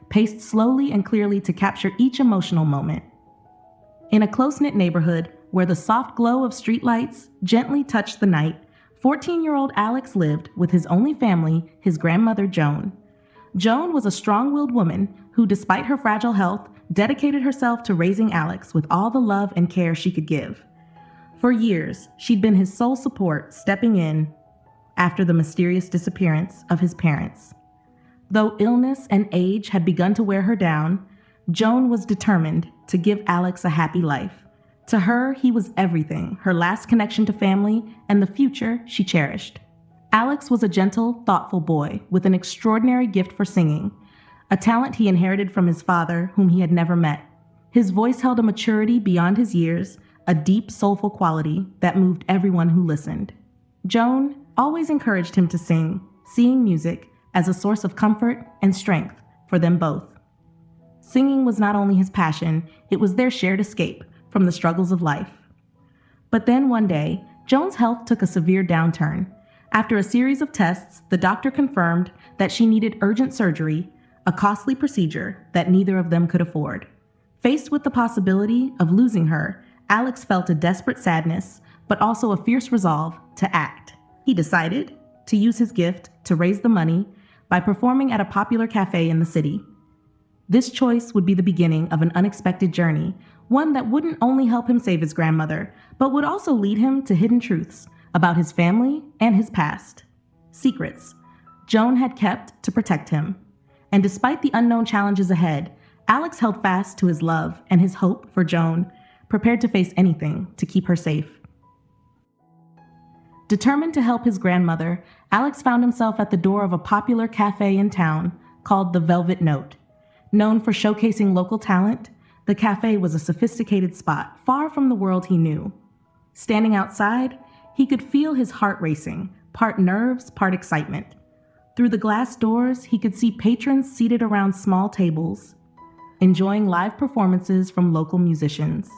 paced slowly and clearly to capture each emotional moment. In a close-knit neighborhood where the soft glow of streetlights gently touched the night, 14-year-old Alex lived with his only family, his grandmother Joan. Joan was a strong-willed woman who, despite her fragile health, dedicated herself to raising Alex with all the love and care she could give. For years, she'd been his sole support, stepping in after the mysterious disappearance of his parents. Though illness and age had begun to wear her down, Joan was determined to give Alex a happy life. To her, he was everything, her last connection to family and the future she cherished. Alex was a gentle, thoughtful boy with an extraordinary gift for singing, a talent he inherited from his father, whom he had never met. His voice held a maturity beyond his years, a deep, soulful quality that moved everyone who listened. Joan always encouraged him to sing, seeing music as a source of comfort and strength for them both. Singing was not only his passion, it was their shared escape from the struggles of life. But then one day, Joan's health took a severe downturn. After a series of tests, the doctor confirmed that she needed urgent surgery, a costly procedure that neither of them could afford. Faced with the possibility of losing her, Alex felt a desperate sadness, but also a fierce resolve to act. He decided to use his gift to raise the money by performing at a popular cafe in the city. This choice would be the beginning of an unexpected journey, one that wouldn't only help him save his grandmother, but would also lead him to hidden truths about his family and his past. Secrets Joan had kept to protect him. And despite the unknown challenges ahead, Alex held fast to his love and his hope for Joan, prepared to face anything to keep her safe. Determined to help his grandmother, Alex found himself at the door of a popular cafe in town called the Velvet Note. Known for showcasing local talent, the cafe was a sophisticated spot far from the world he knew. Standing outside, he could feel his heart racing, part nerves, part excitement. Through the glass doors, he could see patrons seated around small tables, enjoying live performances from local musicians.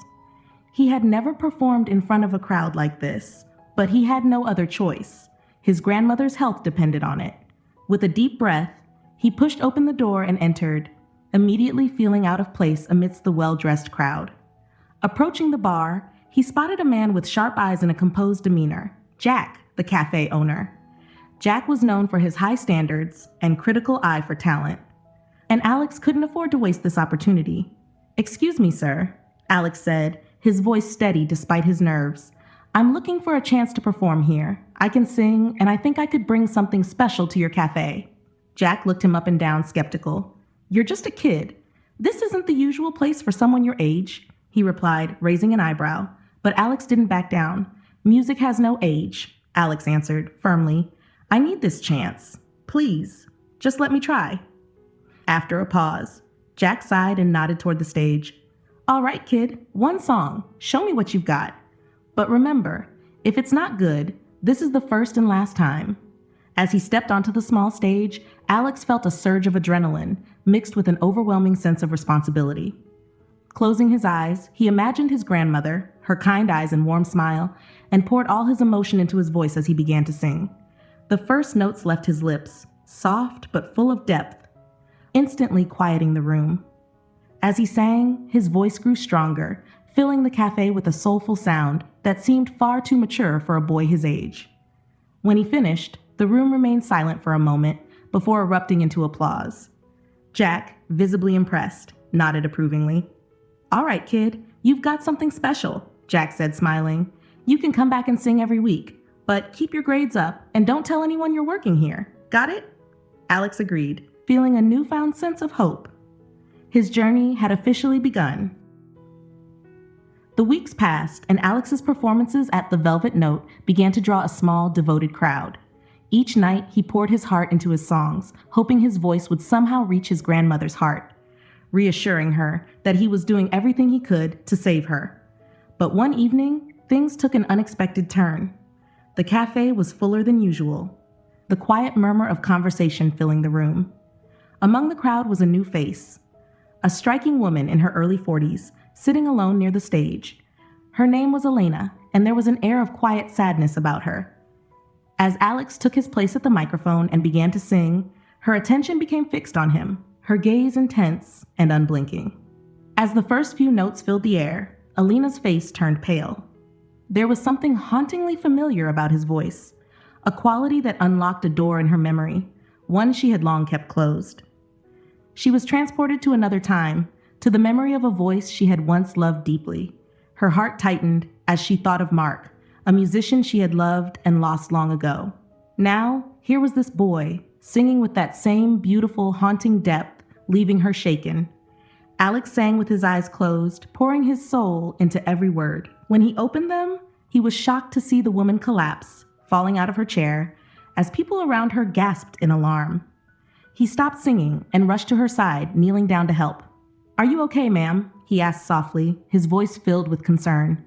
He had never performed in front of a crowd like this, but he had no other choice. His grandmother's health depended on it. With a deep breath, he pushed open the door and entered, immediately feeling out of place amidst the well-dressed crowd. Approaching the bar, he spotted a man with sharp eyes and a composed demeanor, Jack, the cafe owner. Jack was known for his high standards and critical eye for talent, and Alex couldn't afford to waste this opportunity. "Excuse me, sir," Alex said, his voice steady despite his nerves. "I'm looking for a chance to perform here. I can sing, and I think I could bring something special to your cafe." Jack looked him up and down, skeptical. "You're just a kid. This isn't the usual place for someone your age," he replied, raising an eyebrow. But Alex didn't back down. "Music has no age," Alex answered, firmly. "I need this chance. Please, just let me try." After a pause, Jack sighed and nodded toward the stage. "All right, kid, one song. Show me what you've got. But remember, if it's not good, this is the first and last time." As he stepped onto the small stage, Alex felt a surge of adrenaline, mixed with an overwhelming sense of responsibility. Closing his eyes, he imagined his grandmother, her kind eyes and warm smile, and poured all his emotion into his voice as he began to sing. The first notes left his lips, soft but full of depth, instantly quieting the room. As he sang, his voice grew stronger, filling the cafe with a soulful sound that seemed far too mature for a boy his age. When he finished, the room remained silent for a moment before erupting into applause. Jack, visibly impressed, nodded approvingly. "All right, kid, you've got something special," Jack said, smiling. "You can come back and sing every week, but keep your grades up and don't tell anyone you're working here. Got it?" Alex agreed, feeling a newfound sense of hope. His journey had officially begun. The weeks passed, and Alex's performances at the Velvet Note began to draw a small, devoted crowd. Each night, he poured his heart into his songs, hoping his voice would somehow reach his grandmother's heart, reassuring her that he was doing everything he could to save her. But one evening, things took an unexpected turn. The cafe was fuller than usual, the quiet murmur of conversation filling the room. Among the crowd was a new face, a striking woman in her early 40s, sitting alone near the stage. Her name was Elena, and there was an air of quiet sadness about her. As Alex took his place at the microphone and began to sing, her attention became fixed on him. her gaze intense and unblinking. As the first few notes filled the air, Alina's face turned pale. There was something hauntingly familiar about his voice, a quality that unlocked a door in her memory, one she had long kept closed. She was transported to another time, to the memory of a voice she had once loved deeply. Her heart tightened as she thought of Mark, a musician she had loved and lost long ago. Now, here was this boy, singing with that same beautiful, haunting depth, leaving her shaken. Alex sang with his eyes closed, pouring his soul into every word. When he opened them, he was shocked to see the woman collapse, falling out of her chair, as people around her gasped in alarm. He stopped singing and rushed to her side, kneeling down to help. "Are you okay, ma'am?" he asked softly, his voice filled with concern.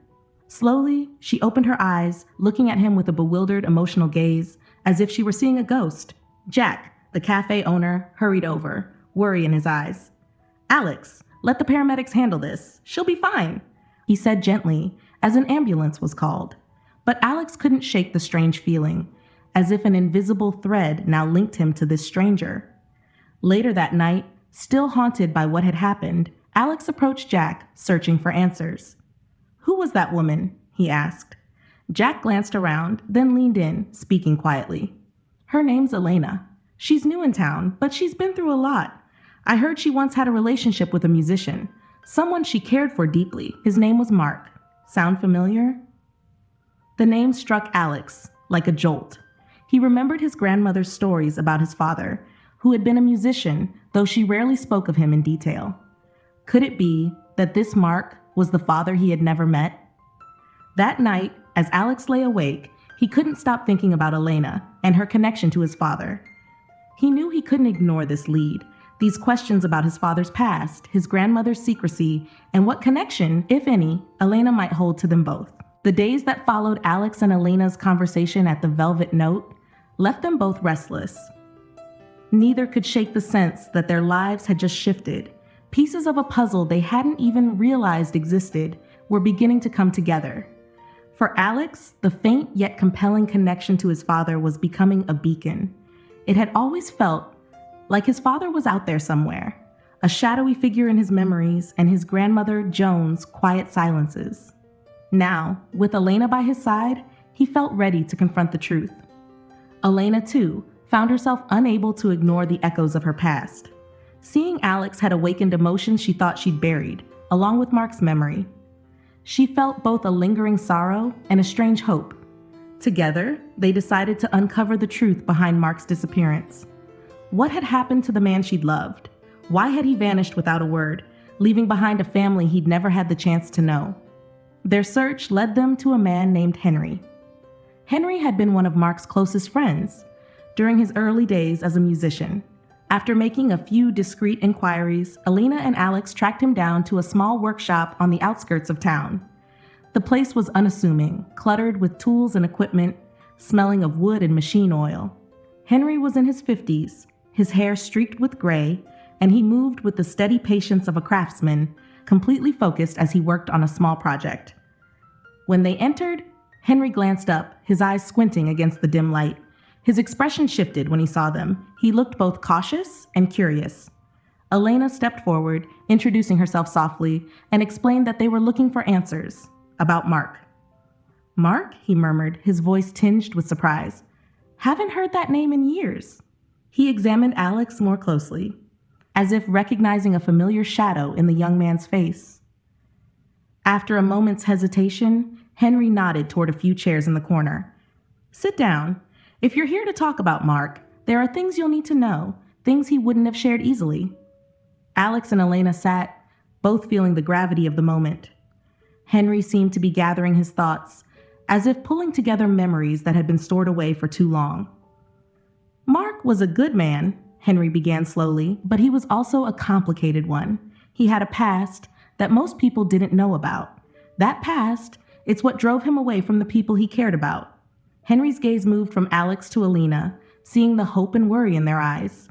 Slowly, she opened her eyes, looking at him with a bewildered, emotional gaze, as if she were seeing a ghost. Jack, the cafe owner, hurried over, worry in his eyes. "Alex, let the paramedics handle this. She'll be fine," he said gently, as an ambulance was called. But Alex couldn't shake the strange feeling, as if an invisible thread now linked him to this stranger. Later that night, still haunted by what had happened, Alex approached Jack, searching for answers. "Who was that woman?" he asked. Jack glanced around, then leaned in, speaking quietly. "Her name's Elena. She's new in town, but she's been through a lot. I heard she once had a relationship with a musician, someone she cared for deeply. His name was Mark. Sound familiar?" The name struck Alex like a jolt. He remembered his grandmother's stories about his father, who had been a musician, though she rarely spoke of him in detail. Could it be that this Mark was the father he had never met? That night, as Alex lay awake, he couldn't stop thinking about Elena and her connection to his father. He knew he couldn't ignore this lead, these questions about his father's past, his grandmother's secrecy, and what connection, if any, Elena might hold to them both. The days that followed Alex and Elena's conversation at the Velvet Note left them both restless. Neither could shake the sense that their lives had just shifted. Pieces of a puzzle they hadn't even realized existed were beginning to come together. For Alex, the faint yet compelling connection to his father was becoming a beacon. It had always felt like his father was out there somewhere, a shadowy figure in his memories and his grandmother, Joan's, quiet silences. Now, with Elena by his side, he felt ready to confront the truth. Elena, too, found herself unable to ignore the echoes of her past. Seeing Alex had awakened emotions she thought she'd buried, along with Mark's memory. She felt both a lingering sorrow and a strange hope. Together, they decided to uncover the truth behind Mark's disappearance. What had happened to the man she'd loved? Why had he vanished without a word, leaving behind a family he'd never had the chance to know? Their search led them to a man named Henry. Henry had been one of Mark's closest friends during his early days as a musician. After making a few discreet inquiries, Elena and Alex tracked him down to a small workshop on the outskirts of town. The place was unassuming, cluttered with tools and equipment, smelling of wood and machine oil. Henry was in his 50s, his hair streaked with gray, and he moved with the steady patience of a craftsman, completely focused as he worked on a small project. When they entered, Henry glanced up, his eyes squinting against the dim light. His expression shifted when he saw them. He looked both cautious and curious. Elena stepped forward, introducing herself softly, and explained that they were looking for answers about Mark. "Mark?" he murmured, his voice tinged with surprise. "Haven't heard that name in years." He examined Alex more closely, as if recognizing a familiar shadow in the young man's face. After a moment's hesitation, Henry nodded toward a few chairs in the corner. "Sit down. If you're here to talk about Mark, there are things you'll need to know, things he wouldn't have shared easily." Alex and Elena sat, both feeling the gravity of the moment. Henry seemed to be gathering his thoughts, as if pulling together memories that had been stored away for too long. "Mark was a good man," Henry began slowly, "but he was also a complicated one. He had a past that most people didn't know about. That past, it's what drove him away from the people he cared about." Henry's gaze moved from Alex to Elena, seeing the hope and worry in their eyes.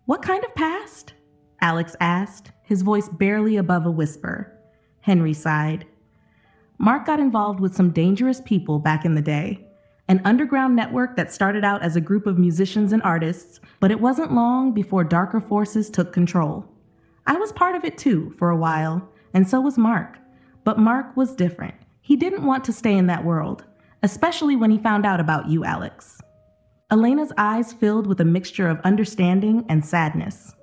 "What kind of past?" Alex asked, his voice barely above a whisper. Henry sighed. "Mark got involved with some dangerous people back in the day, an underground network that started out as a group of musicians and artists, but it wasn't long before darker forces took control. I was part of it too, for a while, and so was Mark. But Mark was different. He didn't want to stay in that world, especially when he found out about you, Alex. Elena's eyes filled with a mixture of understanding and sadness.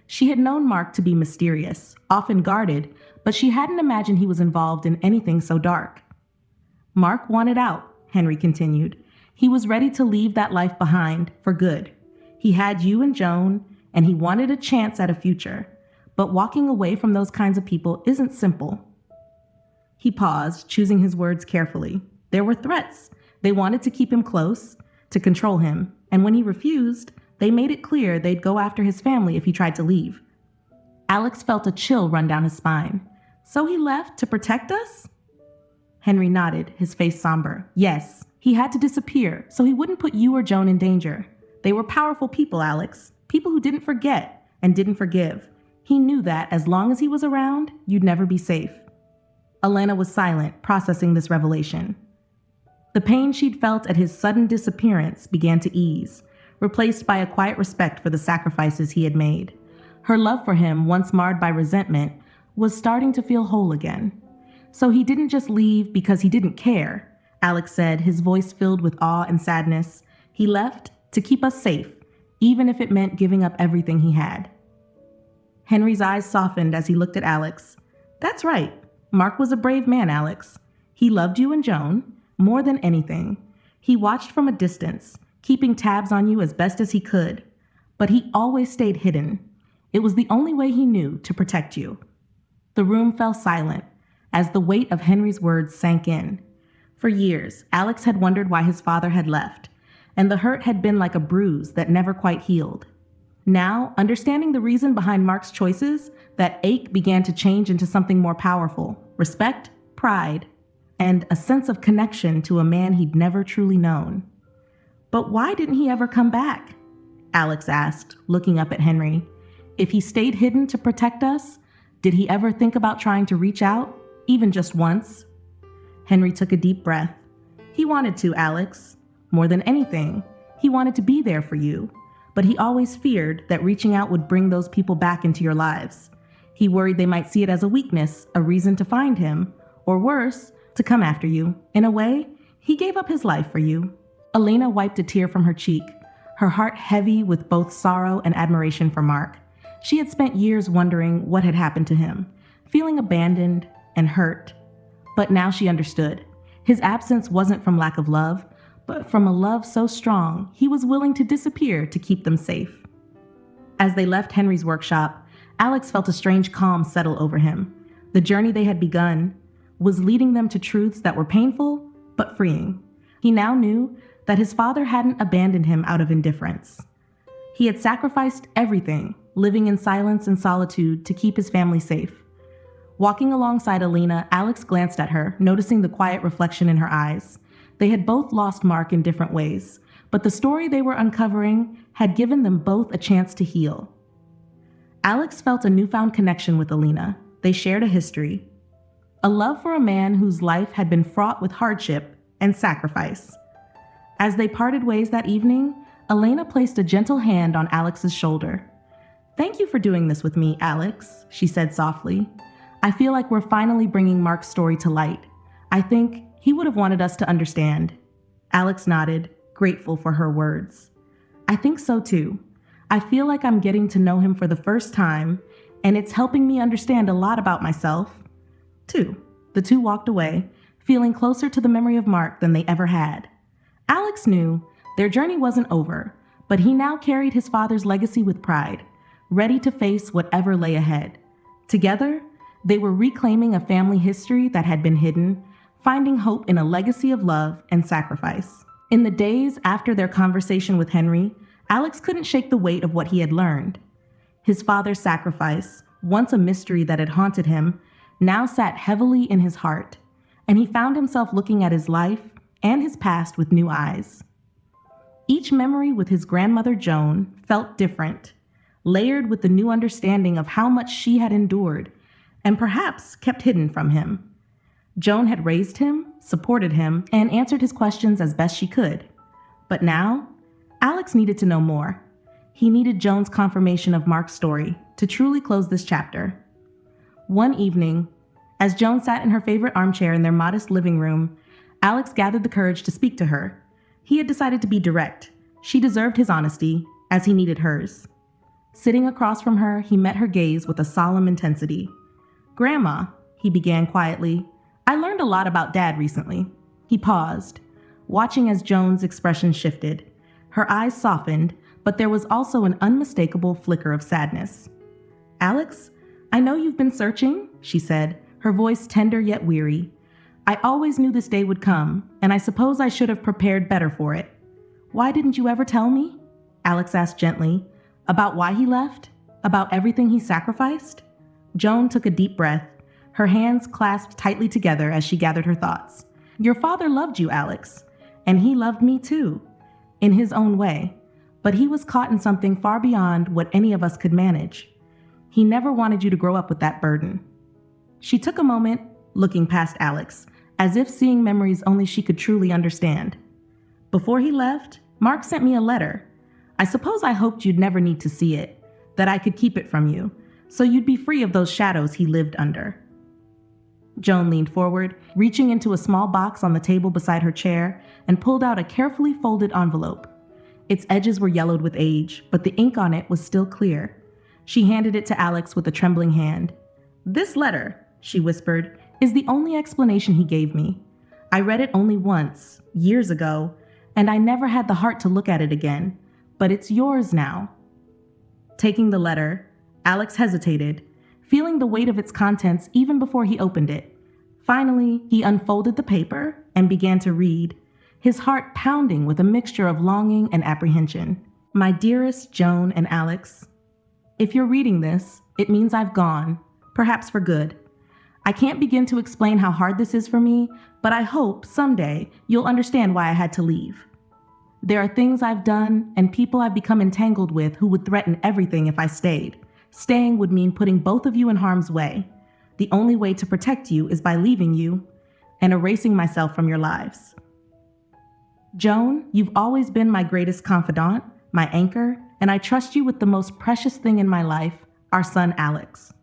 She had known Mark to be mysterious, often guarded, but she hadn't imagined he was involved in anything so dark. Mark wanted out, Henry continued. He was ready to leave that life behind for good. He had you and Joan, and he wanted a chance at a future. But walking away from those kinds of people isn't simple. He paused, choosing his words carefully. There were threats. They wanted to keep him close, to control him, and when he refused, they made it clear they'd go after his family if he tried to leave. Alex felt a chill run down his spine. So he left to protect us? Henry nodded, his face somber. Yes, he had to disappear so he wouldn't put you or Joan in danger. They were powerful people, Alex. People who didn't forget and didn't forgive. He knew that as long as he was around, you'd never be safe. Elena was silent, processing this revelation. The pain she'd felt at his sudden disappearance began to ease, replaced by a quiet respect for the sacrifices he had made. Her love for him, once marred by resentment, was starting to feel whole again. So he didn't just leave because he didn't care, Alex said, his voice filled with awe and sadness. He left to keep us safe, even if it meant giving up everything he had. Henry's eyes softened as he looked at Alex. That's right. Mark was a brave man, Alex. He loved you and Joan more than anything. He watched from a distance, keeping tabs on you as best as he could. But he always stayed hidden. It was the only way he knew to protect you. The room fell silent as the weight of Henry's words sank in. For years, Alex had wondered why his father had left, and the hurt had been like a bruise that never quite healed. Now, understanding the reason behind Mark's choices, that ache began to change into something more powerful: respect, pride, and a sense of connection to a man he'd never truly known. But why didn't he ever come back? Alex asked, looking up at Henry. If he stayed hidden to protect us, did he ever think about trying to reach out, even just once? Henry took a deep breath. He wanted to, Alex. More than anything, he wanted to be there for you. But he always feared that reaching out would bring those people back into your lives. He worried they might see it as a weakness, a reason to find him, or worse, to come after you. In a way, he gave up his life for you. Elena wiped a tear from her cheek, her heart heavy with both sorrow and admiration for Mark. She had spent years wondering what had happened to him, feeling abandoned and hurt. But now she understood. His absence wasn't from lack of love, but from a love so strong he was willing to disappear to keep them safe. As they left Henry's workshop, Alex felt a strange calm settle over him. The journey they had begun was leading them to truths that were painful but freeing. He now knew that his father hadn't abandoned him out of indifference. He had sacrificed everything, living in silence and solitude to keep his family safe. Walking alongside Elena, Alex glanced at her, noticing the quiet reflection in her eyes. They had both lost Mark in different ways, but the story they were uncovering had given them both a chance to heal. Alex felt a newfound connection with Elena. They shared a history, a love for a man whose life had been fraught with hardship and sacrifice. As they parted ways that evening, Elena placed a gentle hand on Alex's shoulder. "Thank you for doing this with me, Alex," she said softly. "I feel like we're finally bringing Mark's story to light. I think he would have wanted us to understand." Alex nodded, grateful for her words. "I think so too. I feel like I'm getting to know him for the first time, and it's helping me understand a lot about myself, too." The two walked away, feeling closer to the memory of Mark than they ever had. Alex knew their journey wasn't over, but he now carried his father's legacy with pride, ready to face whatever lay ahead. Together, they were reclaiming a family history that had been hidden, finding hope in a legacy of love and sacrifice. In the days after their conversation with Henry, Alex couldn't shake the weight of what he had learned. His father's sacrifice, once a mystery that had haunted him, now sat heavily in his heart, and he found himself looking at his life and his past with new eyes. Each memory with his grandmother Joan felt different, layered with the new understanding of how much she had endured and perhaps kept hidden from him. Joan had raised him, supported him, and answered his questions as best she could. But now, Alex needed to know more. He needed Joan's confirmation of Mark's story to truly close this chapter. One evening, as Joan sat in her favorite armchair in their modest living room, Alex gathered the courage to speak to her. He had decided to be direct. She deserved his honesty, as he needed hers. Sitting across from her, he met her gaze with a solemn intensity. "Grandma," he began quietly, "I learned a lot about Dad recently." He paused, watching as Joan's expression shifted. Her eyes softened, but there was also an unmistakable flicker of sadness. "Alex, I know you've been searching," she said, her voice tender yet weary. "I always knew this day would come, and I suppose I should have prepared better for it. Why didn't you ever tell me?" Alex asked gently. "About why he left? About everything he sacrificed?" Joan took a deep breath, her hands clasped tightly together as she gathered her thoughts. "Your father loved you, Alex, and he loved me too, in his own way, but he was caught in something far beyond what any of us could manage. He never wanted you to grow up with that burden." She took a moment, looking past Alex, as if seeing memories only she could truly understand. "Before he left, Mark sent me a letter. I suppose I hoped you'd never need to see it, that I could keep it from you, so you'd be free of those shadows he lived under." Joan leaned forward, reaching into a small box on the table beside her chair, and pulled out a carefully folded envelope. Its edges were yellowed with age, but the ink on it was still clear. She handed it to Alex with a trembling hand. "This letter," she whispered, "is the only explanation he gave me. I read it only once, years ago, and I never had the heart to look at it again, but it's yours now." Taking the letter, Alex hesitated, feeling the weight of its contents even before he opened it. Finally, he unfolded the paper and began to read, his heart pounding with a mixture of longing and apprehension. "My dearest Joan and Alex, if you're reading this, it means I've gone, perhaps for good. I can't begin to explain how hard this is for me, but I hope someday you'll understand why I had to leave. There are things I've done and people I've become entangled with who would threaten everything if I stayed. Staying would mean putting both of you in harm's way. The only way to protect you is by leaving you and erasing myself from your lives. Joan, you've always been my greatest confidant, my anchor, and I trust you with the most precious thing in my life, our son Alex.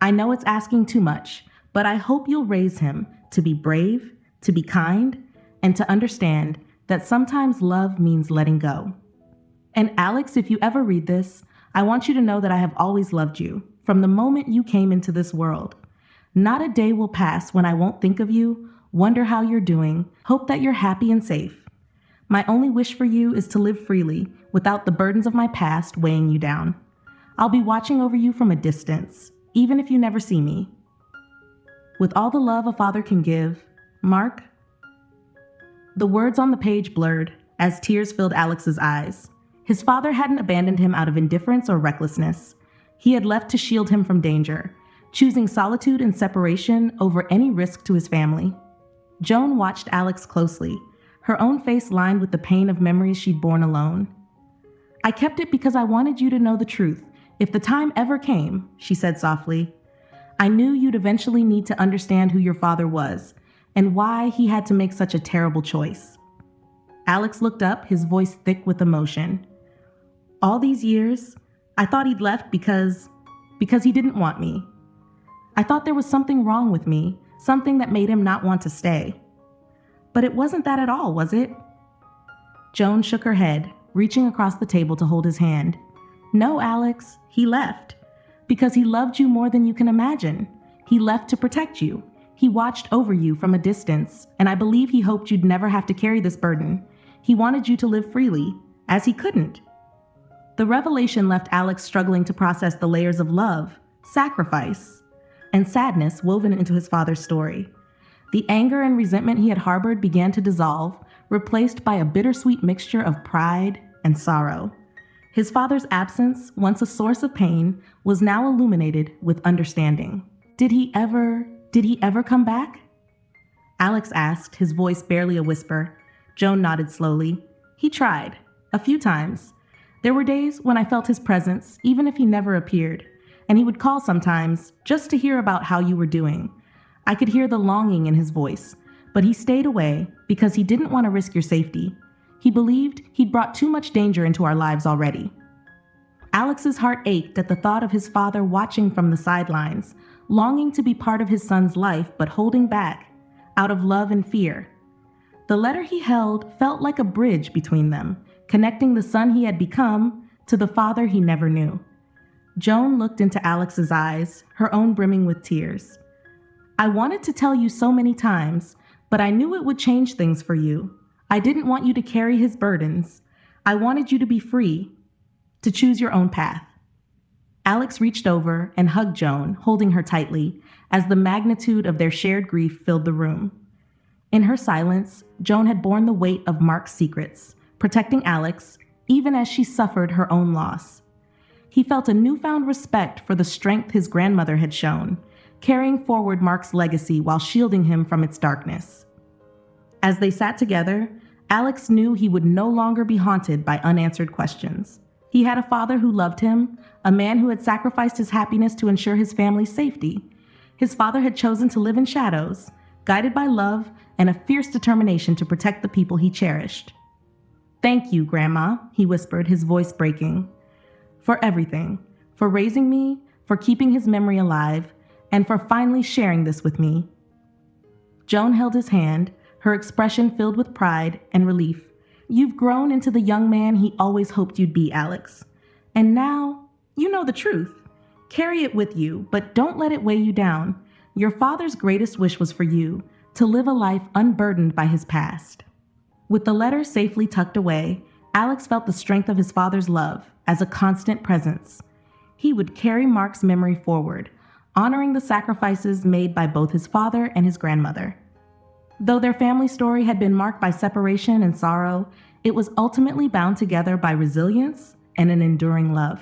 I know it's asking too much, but I hope you'll raise him to be brave, to be kind, and to understand that sometimes love means letting go. And Alex, if you ever read this, I want you to know that I have always loved you, from the moment you came into this world. Not a day will pass when I won't think of you, wonder how you're doing, hope that you're happy and safe. My only wish for you is to live freely, without the burdens of my past weighing you down. I'll be watching over you from a distance, even if you never see me. With all the love a father can give, Mark." The words on the page blurred as tears filled Alex's eyes. His father hadn't abandoned him out of indifference or recklessness. He had left to shield him from danger, choosing solitude and separation over any risk to his family. Joan watched Alex closely, her own face lined with the pain of memories she'd borne alone. "I kept it because I wanted you to know the truth, if the time ever came," she said softly. "I knew you'd eventually need to understand who your father was, and why he had to make such a terrible choice." Alex looked up, his voice thick with emotion. "All these years, I thought he'd left because he didn't want me. I thought there was something wrong with me, something that made him not want to stay. But it wasn't that at all, was it?" Joan shook her head, reaching across the table to hold his hand. "No, Alex, he left. Because he loved you more than you can imagine. He left to protect you. He watched over you from a distance, and I believe he hoped you'd never have to carry this burden. He wanted you to live freely, as he couldn't." The revelation left Alex struggling to process the layers of love, sacrifice, and sadness woven into his father's story. The anger and resentment he had harbored began to dissolve, replaced by a bittersweet mixture of pride and sorrow. His father's absence, once a source of pain, was now illuminated with understanding. Did he ever come back?" Alex asked, his voice barely a whisper. Joan nodded slowly. "He tried, a few times. There were days when I felt his presence, even if he never appeared, and he would call sometimes, just to hear about how you were doing. I could hear the longing in his voice, but he stayed away because he didn't want to risk your safety. He believed he'd brought too much danger into our lives already. Alex's heart ached at the thought of his father watching from the sidelines, longing to be part of his son's life but holding back, out of love and fear. The letter he held felt like a bridge between them, connecting the son he had become to the father he never knew. Joan looked into Alex's eyes, her own brimming with tears. I wanted to tell you so many times, but I knew it would change things for you. I didn't want you to carry his burdens. I wanted you to be free, to choose your own path. Alex reached over and hugged Joan, holding her tightly, as the magnitude of their shared grief filled the room. In her silence, Joan had borne the weight of Mark's secrets, protecting Alex, even as she suffered her own loss. He felt a newfound respect for the strength his grandmother had shown, carrying forward Mark's legacy while shielding him from its darkness. As they sat together, Alex knew he would no longer be haunted by unanswered questions. He had a father who loved him, a man who had sacrificed his happiness to ensure his family's safety. His father had chosen to live in shadows, guided by love and a fierce determination to protect the people he cherished. Thank you, Grandma, he whispered, his voice breaking. For everything. For raising me, for keeping his memory alive, and for finally sharing this with me. Joan held his hand, her expression filled with pride and relief. You've grown into the young man he always hoped you'd be, Alex. And now, you know the truth. Carry it with you, but don't let it weigh you down. Your father's greatest wish was for you, to live a life unburdened by his past. With the letter safely tucked away, Alex felt the strength of his father's love as a constant presence. He would carry Mark's memory forward, honoring the sacrifices made by both his father and his grandmother. Though their family story had been marked by separation and sorrow, it was ultimately bound together by resilience and an enduring love.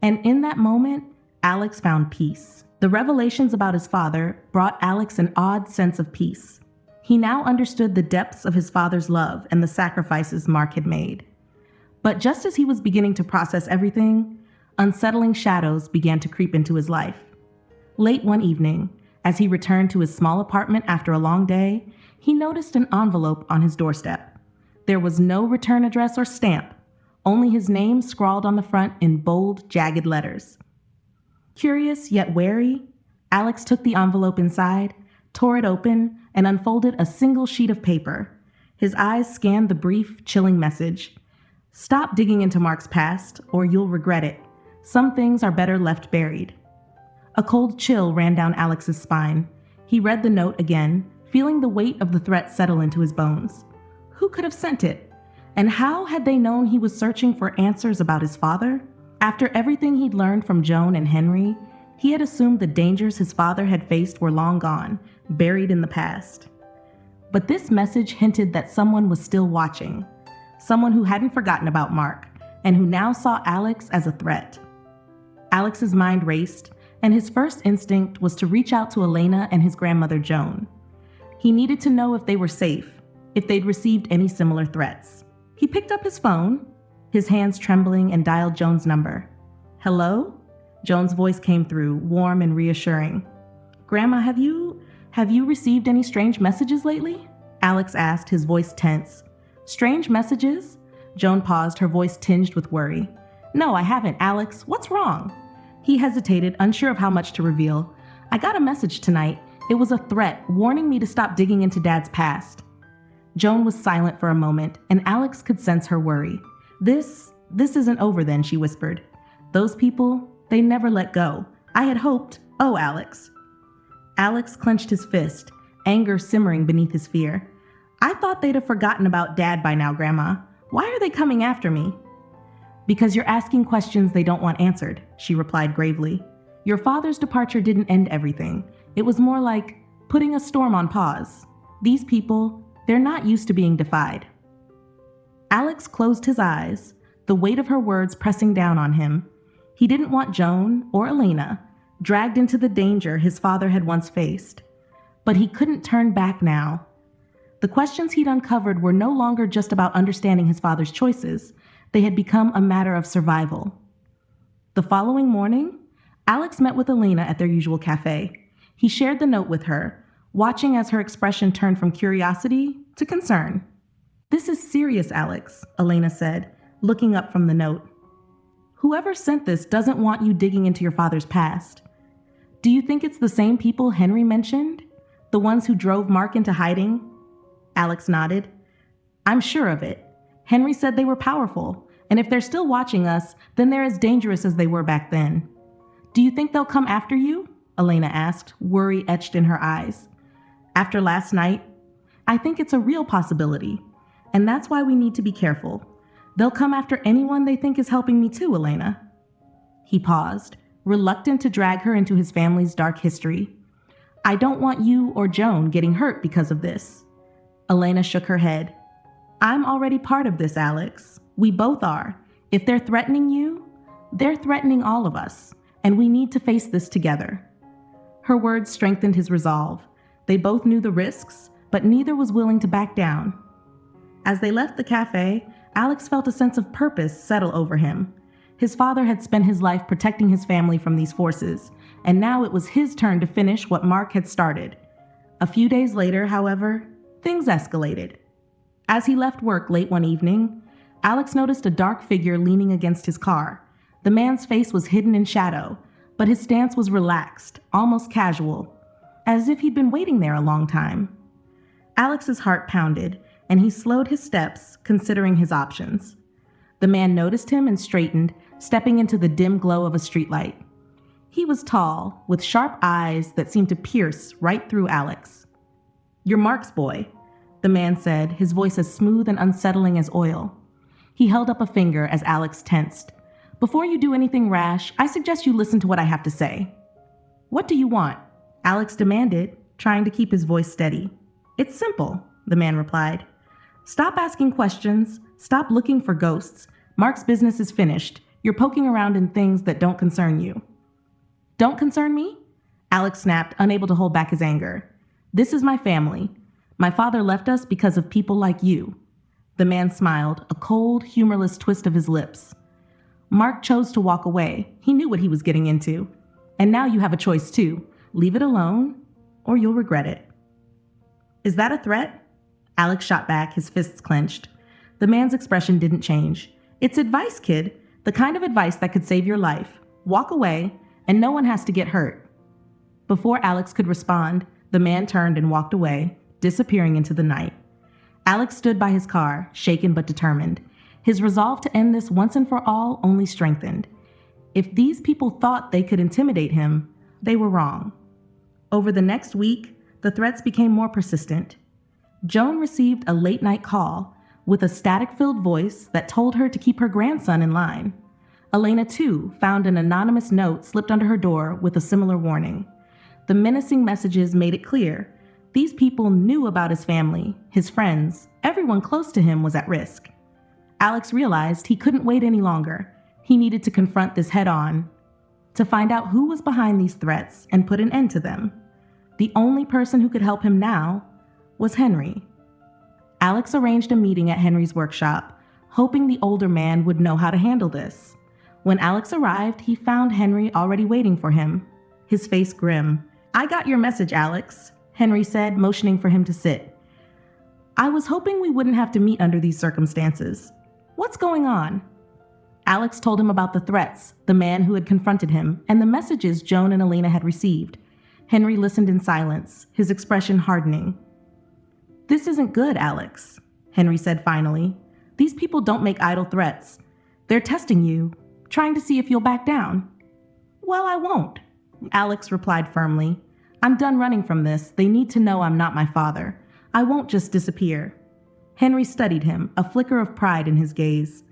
And in that moment, Alex found peace. The revelations about his father brought Alex an odd sense of peace. He now understood the depths of his father's love and the sacrifices Mark had made. But just as he was beginning to process everything, unsettling shadows began to creep into his life. Late one evening, as he returned to his small apartment after a long day, he noticed an envelope on his doorstep. There was no return address or stamp, only his name scrawled on the front in bold, jagged letters. Curious yet wary, Alex took the envelope inside, tore it open, and unfolded a single sheet of paper. His eyes scanned the brief, chilling message. Stop digging into Mark's past, or you'll regret it. Some things are better left buried. A cold chill ran down Alex's spine. He read the note again, feeling the weight of the threat settle into his bones. Who could have sent it? And how had they known he was searching for answers about his father? After everything he'd learned from Joan and Henry, he had assumed the dangers his father had faced were long gone, buried in the past. But this message hinted that someone was still watching, someone who hadn't forgotten about Mark, and who now saw Alex as a threat. Alex's mind raced, and his first instinct was to reach out to Elena and his grandmother Joan. He needed to know if they were safe, if they'd received any similar threats. He picked up his phone, his hands trembling, and dialed Joan's number. Hello? Joan's voice came through, warm and reassuring. Grandma, have you received any strange messages lately? Alex asked, his voice tense. Strange messages? Joan paused, her voice tinged with worry. No, I haven't, Alex. What's wrong? He hesitated, unsure of how much to reveal. I got a message tonight. It was a threat, warning me to stop digging into Dad's past. Joan was silent for a moment, and Alex could sense her worry. This isn't over then, she whispered. Those people, they never let go. I had hoped, oh, Alex. Alex clenched his fist, anger simmering beneath his fear. I thought they'd have forgotten about Dad by now, Grandma. Why are they coming after me? Because you're asking questions they don't want answered, she replied gravely. Your father's departure didn't end everything. It was more like putting a storm on pause. These people, they're not used to being defied. Alex closed his eyes, the weight of her words pressing down on him. He didn't want Joan or Elena dragged into the danger his father had once faced. But he couldn't turn back now. The questions he'd uncovered were no longer just about understanding his father's choices. They had become a matter of survival. The following morning, Alex met with Elena at their usual cafe. He shared the note with her, watching as her expression turned from curiosity to concern. "This is serious, Alex," Elena said, looking up from the note. "Whoever sent this doesn't want you digging into your father's past. Do you think it's the same people Henry mentioned? The ones who drove Mark into hiding?" Alex nodded. "I'm sure of it. Henry said they were powerful, and if they're still watching us, then they're as dangerous as they were back then." "Do you think they'll come after you?" Elena asked, worry etched in her eyes. "After last night? I think it's a real possibility, and that's why we need to be careful. They'll come after anyone they think is helping me too, Elena." He paused, reluctant to drag her into his family's dark history. "I don't want you or Joan getting hurt because of this." Elena shook her head. "I'm already part of this, Alex. We both are. If they're threatening you, they're threatening all of us, and we need to face this together." Her words strengthened his resolve. They both knew the risks, but neither was willing to back down. As they left the cafe, Alex felt a sense of purpose settle over him. His father had spent his life protecting his family from these forces, and now it was his turn to finish what Mark had started. A few days later, however, things escalated. As he left work late one evening, Alex noticed a dark figure leaning against his car. The man's face was hidden in shadow, but his stance was relaxed, almost casual, as if he'd been waiting there a long time. Alex's heart pounded, and he slowed his steps, considering his options. The man noticed him and straightened, stepping into the dim glow of a streetlight. He was tall, with sharp eyes that seemed to pierce right through Alex. "You're Mark's boy," the man said, his voice as smooth and unsettling as oil. He held up a finger as Alex tensed. "Before you do anything rash, I suggest you listen to what I have to say." "What do you want?" Alex demanded, trying to keep his voice steady. "It's simple," the man replied. "Stop asking questions. Stop looking for ghosts. Mark's business is finished. You're poking around in things that don't concern you." "Don't concern me?" Alex snapped, unable to hold back his anger. "This is my family. My father left us because of people like you." The man smiled, a cold, humorless twist of his lips. "Mark chose to walk away. He knew what he was getting into. And now you have a choice too. Leave it alone, or you'll regret it." "Is that a threat?" Alex shot back, his fists clenched. The man's expression didn't change. "It's advice, kid. The kind of advice that could save your life. Walk away, and no one has to get hurt." Before Alex could respond, the man turned and walked away, disappearing into the night. Alex stood by his car, shaken but determined. His resolve to end this once and for all only strengthened. If these people thought they could intimidate him, they were wrong. Over the next week, the threats became more persistent. Joan received a late-night call with a static-filled voice that told her to keep her grandson in line. Elena, too, found an anonymous note slipped under her door with a similar warning. The menacing messages made it clear these people knew about his family, his friends, everyone close to him was at risk. Alex realized he couldn't wait any longer. He needed to confront this head-on, to find out who was behind these threats and put an end to them. The only person who could help him now was Henry. Alex arranged a meeting at Henry's workshop, hoping the older man would know how to handle this. When Alex arrived, he found Henry already waiting for him, his face grim. "I got your message, Alex," Henry said, motioning for him to sit. "I was hoping we wouldn't have to meet under these circumstances. What's going on?" Alex told him about the threats, the man who had confronted him, and the messages Joan and Elena had received. Henry listened in silence, his expression hardening. "This isn't good, Alex," Henry said finally. "These people don't make idle threats. They're testing you, trying to see if you'll back down." "Well, I won't," Alex replied firmly. "I'm done running from this. They need to know I'm not my father. I won't just disappear." Henry studied him, a flicker of pride in his gaze.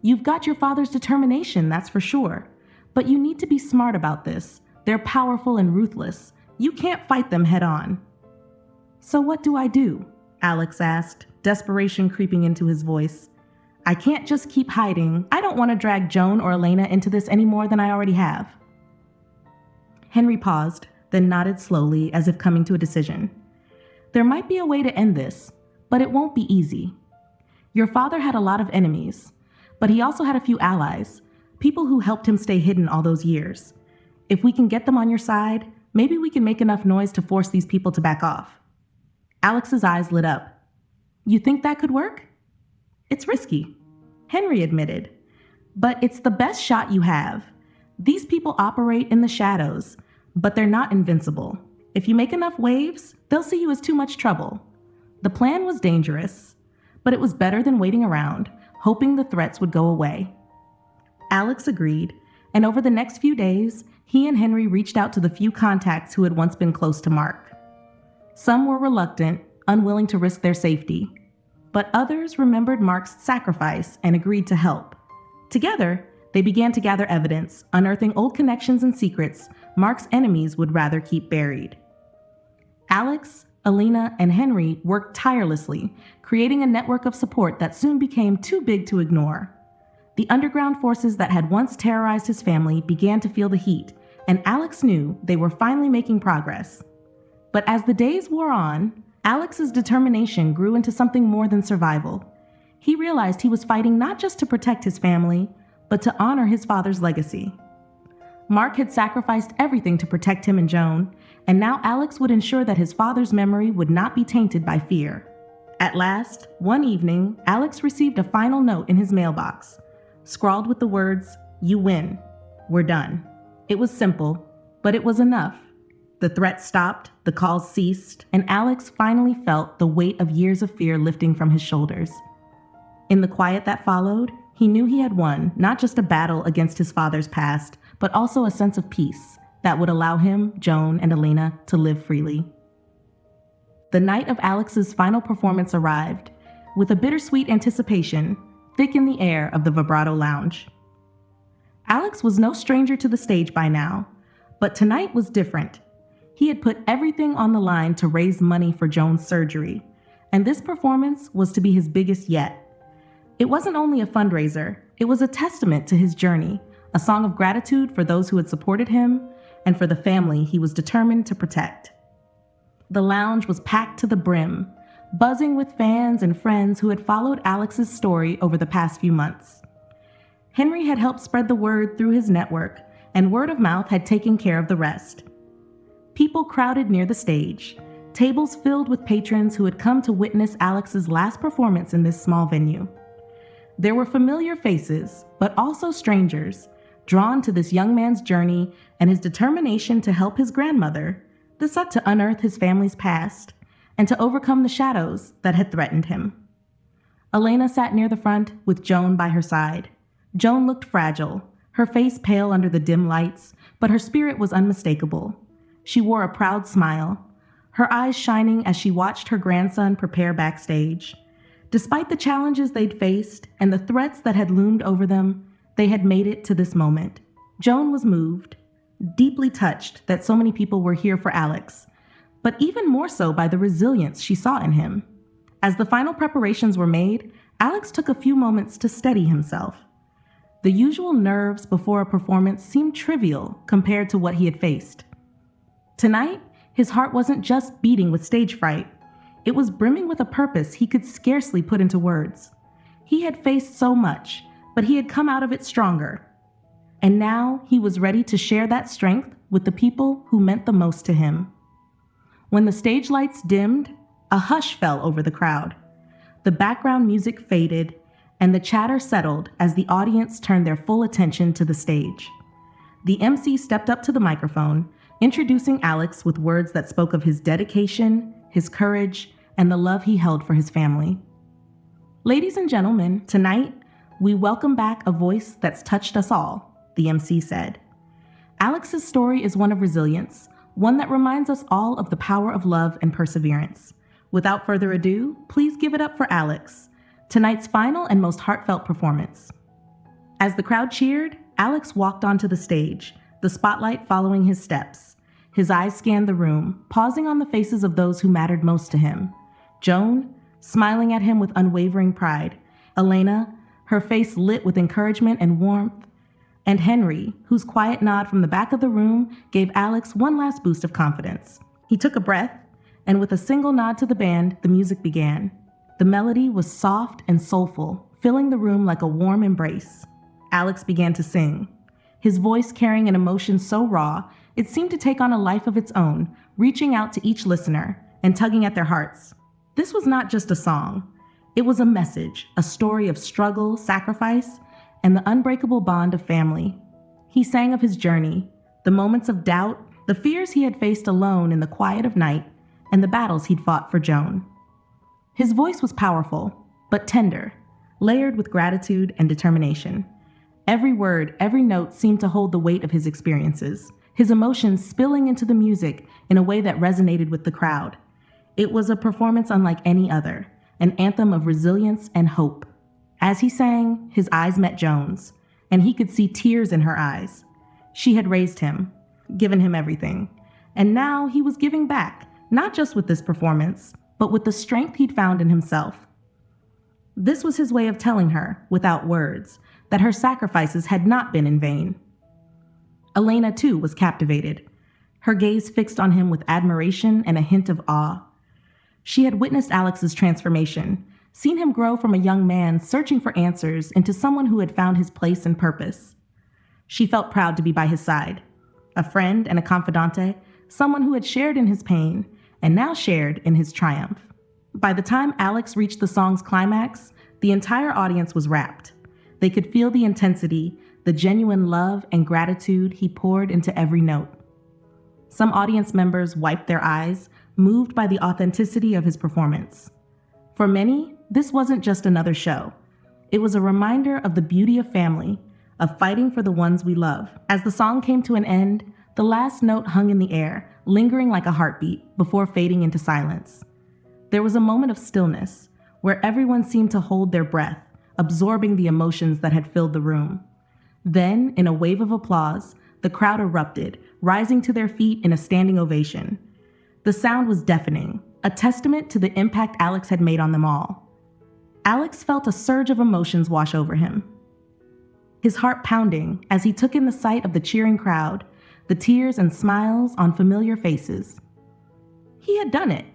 "You've got your father's determination, that's for sure. But you need to be smart about this. They're powerful and ruthless. You can't fight them head on." "So what do I do?" Alex asked, desperation creeping into his voice. "I can't just keep hiding. I don't want to drag Joan or Elena into this any more than I already have." Henry paused, then nodded slowly as if coming to a decision. "There might be a way to end this, but it won't be easy. Your father had a lot of enemies, but he also had a few allies, people who helped him stay hidden all those years. If we can get them on your side, Maybe we can make enough noise to force these people to back off." Alex's eyes lit up. "You think that could work?" "It's risky," Henry admitted. "But it's the best shot you have. These people operate in the shadows, but they're not invincible. If you make enough waves, they'll see you as too much trouble." The plan was dangerous, but it was better than waiting around, hoping the threats would go away. Alex agreed, and over the next few days, he and Henry reached out to the few contacts who had once been close to Mark. Some were reluctant, unwilling to risk their safety, but others remembered Mark's sacrifice and agreed to help. Together, they began to gather evidence, unearthing old connections and secrets Mark's enemies would rather keep buried. Alex, Alina, and Henry worked tirelessly, creating a network of support that soon became too big to ignore. The underground forces that had once terrorized his family began to feel the heat, and Alex knew they were finally making progress. But as the days wore on, Alex's determination grew into something more than survival. He realized he was fighting not just to protect his family, but to honor his father's legacy. Mark had sacrificed everything to protect him and Joan, and now Alex would ensure that his father's memory would not be tainted by fear. At last, one evening, Alex received a final note in his mailbox, scrawled with the words, "You win. We're done." It was simple, but it was enough. The threats stopped, the calls ceased, and Alex finally felt the weight of years of fear lifting from his shoulders. In the quiet that followed, he knew he had won not just a battle against his father's past, but also a sense of peace that would allow him, Joan, and Elena to live freely. The night of Alex's final performance arrived, with a bittersweet anticipation thick in the air of the Vibrato Lounge. Alex was no stranger to the stage by now, but tonight was different. He had put everything on the line to raise money for Joan's surgery, and this performance was to be his biggest yet. It wasn't only a fundraiser, it was a testament to his journey, a song of gratitude for those who had supported him and for the family he was determined to protect. The lounge was packed to the brim, buzzing with fans and friends who had followed Alex's story over the past few months. Henry had helped spread the word through his network, and word of mouth had taken care of the rest. People crowded near the stage, tables filled with patrons who had come to witness Alex's last performance in this small venue. There were familiar faces, but also strangers, drawn to this young man's journey and his determination to help his grandmother, sought to unearth his family's past and to overcome the shadows that had threatened him. Elena sat near the front with Joan by her side. Joan looked fragile, her face pale under the dim lights, but her spirit was unmistakable. She wore a proud smile, her eyes shining as she watched her grandson prepare backstage. Despite the challenges they'd faced and the threats that had loomed over them, they had made it to this moment. Joan was moved, deeply touched that so many people were here for Alex, but even more so by the resilience she saw in him. As the final preparations were made, Alex took a few moments to steady himself. The usual nerves before a performance seemed trivial compared to what he had faced. Tonight, his heart wasn't just beating with stage fright. It was brimming with a purpose he could scarcely put into words. He had faced so much, but he had come out of it stronger. And now he was ready to share that strength with the people who meant the most to him. When the stage lights dimmed, a hush fell over the crowd. The background music faded, and the chatter settled as the audience turned their full attention to the stage. The MC stepped up to the microphone, introducing Alex with words that spoke of his dedication, his courage, and the love he held for his family. "Ladies and gentlemen, tonight, we welcome back a voice that's touched us all," the MC said. Alex's story is one of resilience, one that reminds us all of the power of love and perseverance. Without further ado, please give it up for Alex, tonight's final and most heartfelt performance. As the crowd cheered, Alex walked onto the stage, the spotlight following his steps. His eyes scanned the room, pausing on the faces of those who mattered most to him. Joan, smiling at him with unwavering pride. Elena, her face lit with encouragement and warmth. And Henry, whose quiet nod from the back of the room gave Alex one last boost of confidence. He took a breath, and with a single nod to the band, the music began. The melody was soft and soulful, filling the room like a warm embrace. Alex began to sing, his voice carrying an emotion so raw It seemed to take on a life of its own, reaching out to each listener and tugging at their hearts. This was not just a song. It was a message, a story of struggle, sacrifice, and the unbreakable bond of family. He sang of his journey, the moments of doubt, the fears he had faced alone in the quiet of night, and the battles he'd fought for Joan. His voice was powerful, but tender, layered with gratitude and determination. Every word, every note seemed to hold the weight of his experiences, his emotions spilling into the music in a way that resonated with the crowd. It was a performance unlike any other, an anthem of resilience and hope. As he sang, his eyes met Joan's, and he could see tears in her eyes. She had raised him, given him everything, and now he was giving back, not just with this performance, but with the strength he'd found in himself. This was his way of telling her, without words, that her sacrifices had not been in vain. Elena, too, was captivated, her gaze fixed on him with admiration and a hint of awe. She had witnessed Alex's transformation, seen him grow from a young man searching for answers into someone who had found his place and purpose. She felt proud to be by his side, a friend and a confidante, someone who had shared in his pain and now shared in his triumph. By the time Alex reached the song's climax, the entire audience was rapt. They could feel the intensity, the genuine love and gratitude he poured into every note. Some audience members wiped their eyes, moved by the authenticity of his performance. For many, this wasn't just another show. It was a reminder of the beauty of family, of fighting for the ones we love. As the song came to an end, the last note hung in the air, lingering like a heartbeat before fading into silence. There was a moment of stillness, where everyone seemed to hold their breath, absorbing the emotions that had filled the room. Then, in a wave of applause, the crowd erupted, rising to their feet in a standing ovation. The sound was deafening, a testament to the impact Alex had made on them all. Alex felt a surge of emotions wash over him, his heart pounding as he took in the sight of the cheering crowd, the tears and smiles on familiar faces. He had done it.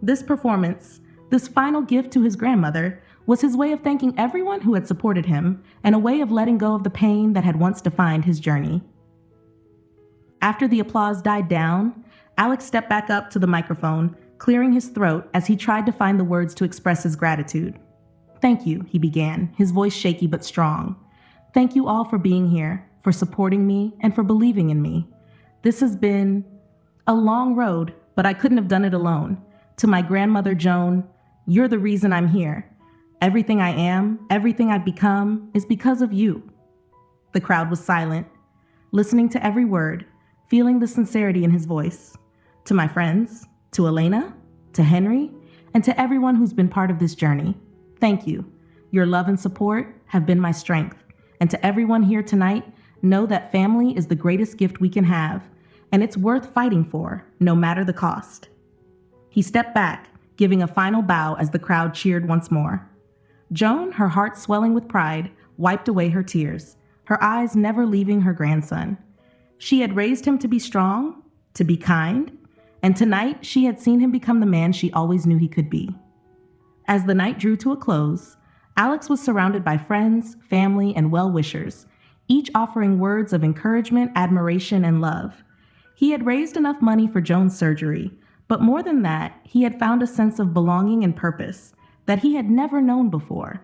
This performance, this final gift to his grandmother, was his way of thanking everyone who had supported him and a way of letting go of the pain that had once defined his journey. After the applause died down, Alex stepped back up to the microphone, clearing his throat as he tried to find the words to express his gratitude. "Thank you," he began, his voice shaky but strong. "Thank you all for being here, for supporting me, and for believing in me. This has been a long road, but I couldn't have done it alone. To my grandmother, Joan, you're the reason I'm here. Everything I am, everything I've become, is because of you." The crowd was silent, listening to every word, feeling the sincerity in his voice. To my friends, to Elena, to Henry, and to everyone who's been part of this journey, thank you. Your love and support have been my strength. And to everyone here tonight, know that family is the greatest gift we can have, and it's worth fighting for, no matter the cost. He stepped back, giving a final bow as the crowd cheered once more. Joan, her heart swelling with pride, wiped away her tears, her eyes never leaving her grandson. She had raised him to be strong, to be kind, and tonight she had seen him become the man she always knew he could be. As the night drew to a close, Alex was surrounded by friends, family, and well-wishers, each offering words of encouragement, admiration, and love. He had raised enough money for Joan's surgery, but more than that, he had found a sense of belonging and purpose that he had never known before.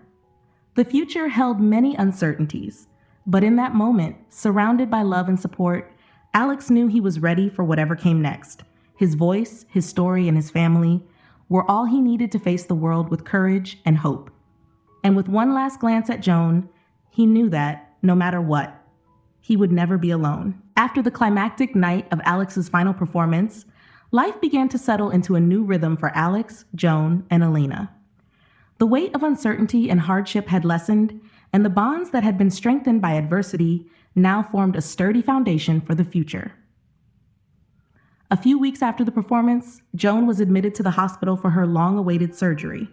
The future held many uncertainties, but in that moment, surrounded by love and support, Alex knew he was ready for whatever came next. His voice, his story, and his family were all he needed to face the world with courage and hope. And with one last glance at Joan, he knew that, no matter what, he would never be alone. After the climactic night of Alex's final performance, life began to settle into a new rhythm for Alex, Joan, and Elena. The weight of uncertainty and hardship had lessened, and the bonds that had been strengthened by adversity now formed a sturdy foundation for the future. A few weeks after the performance, Joan was admitted to the hospital for her long-awaited surgery.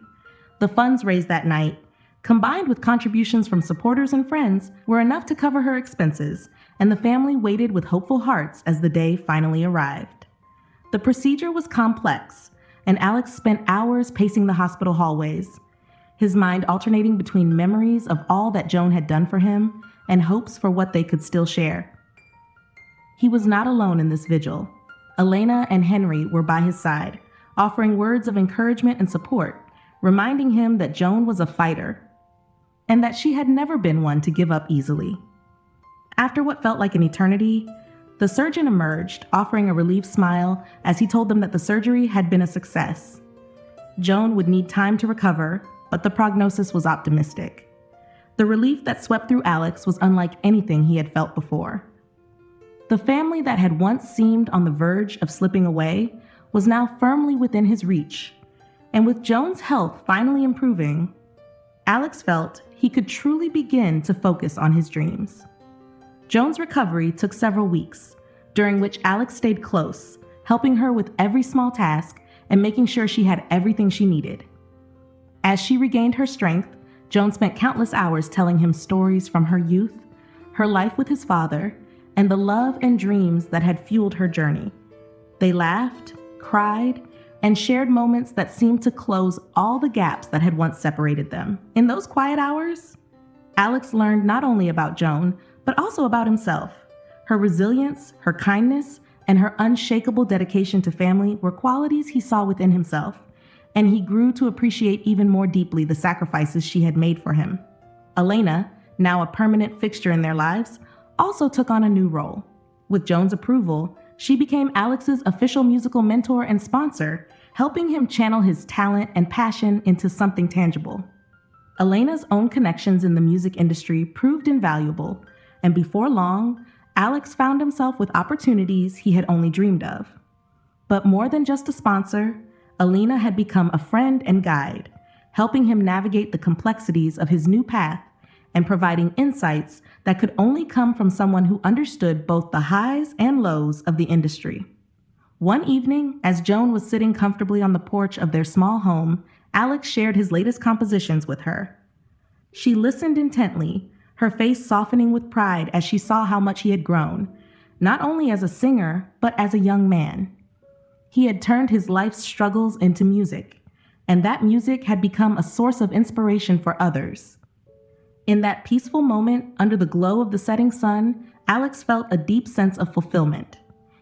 The funds raised that night, combined with contributions from supporters and friends, were enough to cover her expenses, and the family waited with hopeful hearts as the day finally arrived. The procedure was complex, and Alex spent hours pacing the hospital hallways, his mind alternating between memories of all that Joan had done for him and hopes for what they could still share. He was not alone in this vigil. Elena and Henry were by his side, offering words of encouragement and support, reminding him that Joan was a fighter and that she had never been one to give up easily. After what felt like an eternity, the surgeon emerged, offering a relieved smile as he told them that the surgery had been a success. Joan would need time to recover, but the prognosis was optimistic. The relief that swept through Alex was unlike anything he had felt before. The family that had once seemed on the verge of slipping away was now firmly within his reach, and with Joan's health finally improving, Alex felt he could truly begin to focus on his dreams. Joan's recovery took several weeks, during which Alex stayed close, helping her with every small task and making sure she had everything she needed. As she regained her strength, Joan spent countless hours telling him stories from her youth, her life with his father, and the love and dreams that had fueled her journey. They laughed, cried, and shared moments that seemed to close all the gaps that had once separated them. In those quiet hours, Alex learned not only about Joan, but also about himself. Her resilience, her kindness, and her unshakable dedication to family were qualities he saw within himself, and he grew to appreciate even more deeply the sacrifices she had made for him. Elena, now a permanent fixture in their lives, also took on a new role. With Joan's approval, she became Alex's official musical mentor and sponsor, helping him channel his talent and passion into something tangible. Elena's own connections in the music industry proved invaluable, and before long, Alex found himself with opportunities he had only dreamed of. But more than just a sponsor, Elena had become a friend and guide, helping him navigate the complexities of his new path and providing insights that could only come from someone who understood both the highs and lows of the industry. One evening, as Joan was sitting comfortably on the porch of their small home, Alex shared his latest compositions with her. She listened intently, her face softening with pride as she saw how much he had grown, not only as a singer, but as a young man. He had turned his life's struggles into music, and that music had become a source of inspiration for others. In that peaceful moment, under the glow of the setting sun, Alex felt a deep sense of fulfillment.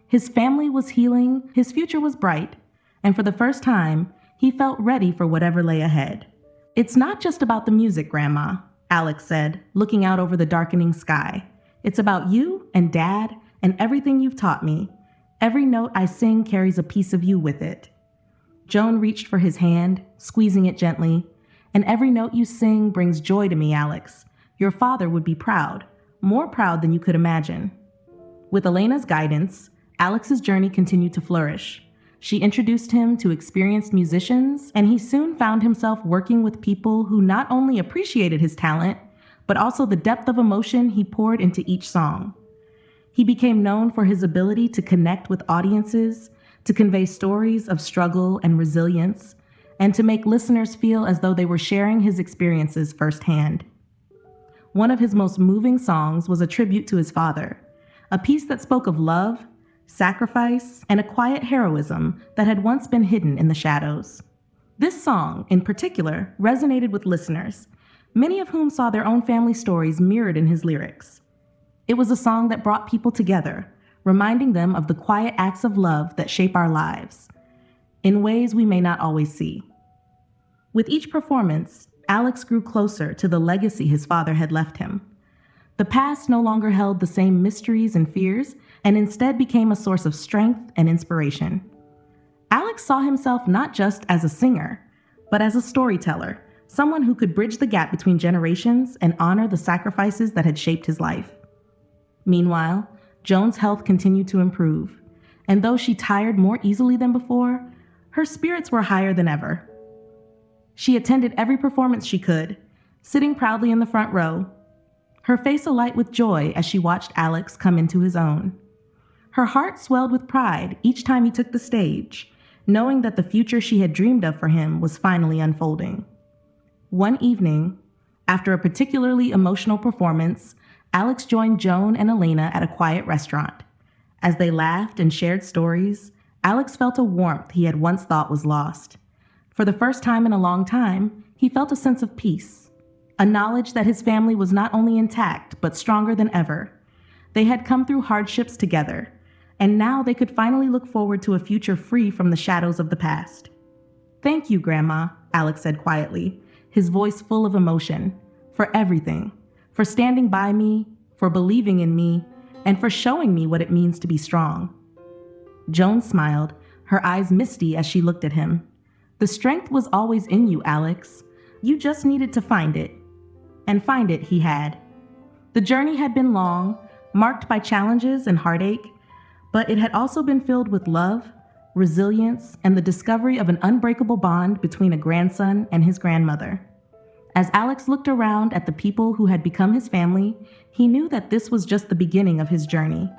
His family was healing, his future was bright, and for the first time, he felt ready for whatever lay ahead. "It's not just about the music, Grandma," Alex said, looking out over the darkening sky. "It's about you and Dad and everything you've taught me. Every note I sing carries a piece of you with it." Joan reached for his hand, squeezing it gently. "And every note you sing brings joy to me, Alex. Your father would be proud, more proud than you could imagine." With Elena's guidance, Alex's journey continued to flourish. She introduced him to experienced musicians, and he soon found himself working with people who not only appreciated his talent, but also the depth of emotion he poured into each song. He became known for his ability to connect with audiences, to convey stories of struggle and resilience, and to make listeners feel as though they were sharing his experiences firsthand. One of his most moving songs was a tribute to his father, a piece that spoke of love, sacrifice, and a quiet heroism that had once been hidden in the shadows. This song, in particular, resonated with listeners, many of whom saw their own family stories mirrored in his lyrics. It was a song that brought people together, reminding them of the quiet acts of love that shape our lives, in ways we may not always see. With each performance, Alex grew closer to the legacy his father had left him. The past no longer held the same mysteries and fears, and instead became a source of strength and inspiration. Alex saw himself not just as a singer, but as a storyteller, someone who could bridge the gap between generations and honor the sacrifices that had shaped his life. Meanwhile, Joan's health continued to improve, and though she tired more easily than before, her spirits were higher than ever. She attended every performance she could, sitting proudly in the front row, her face alight with joy as she watched Alex come into his own. Her heart swelled with pride each time he took the stage, knowing that the future she had dreamed of for him was finally unfolding. One evening, after a particularly emotional performance, Alex joined Joan and Elena at a quiet restaurant. As they laughed and shared stories, Alex felt a warmth he had once thought was lost. For the first time in a long time, he felt a sense of peace, a knowledge that his family was not only intact, but stronger than ever. They had come through hardships together, and now they could finally look forward to a future free from the shadows of the past. "Thank you, Grandma," Alex said quietly, his voice full of emotion, "for everything, for standing by me, for believing in me, and for showing me what it means to be strong." Joan smiled, her eyes misty as she looked at him. "The strength was always in you, Alex. You just needed to find it." And find it he had. The journey had been long, marked by challenges and heartache, but it had also been filled with love, resilience, and the discovery of an unbreakable bond between a grandson and his grandmother. As Alex looked around at the people who had become his family, he knew that this was just the beginning of his journey.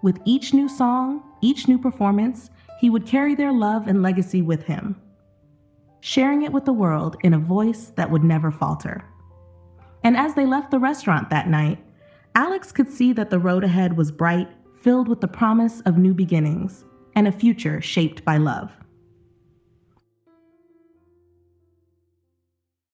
With each new song, each new performance, he would carry their love and legacy with him, sharing it with the world in a voice that would never falter. And as they left the restaurant that night, Alex could see that the road ahead was bright, filled with the promise of new beginnings and a future shaped by love.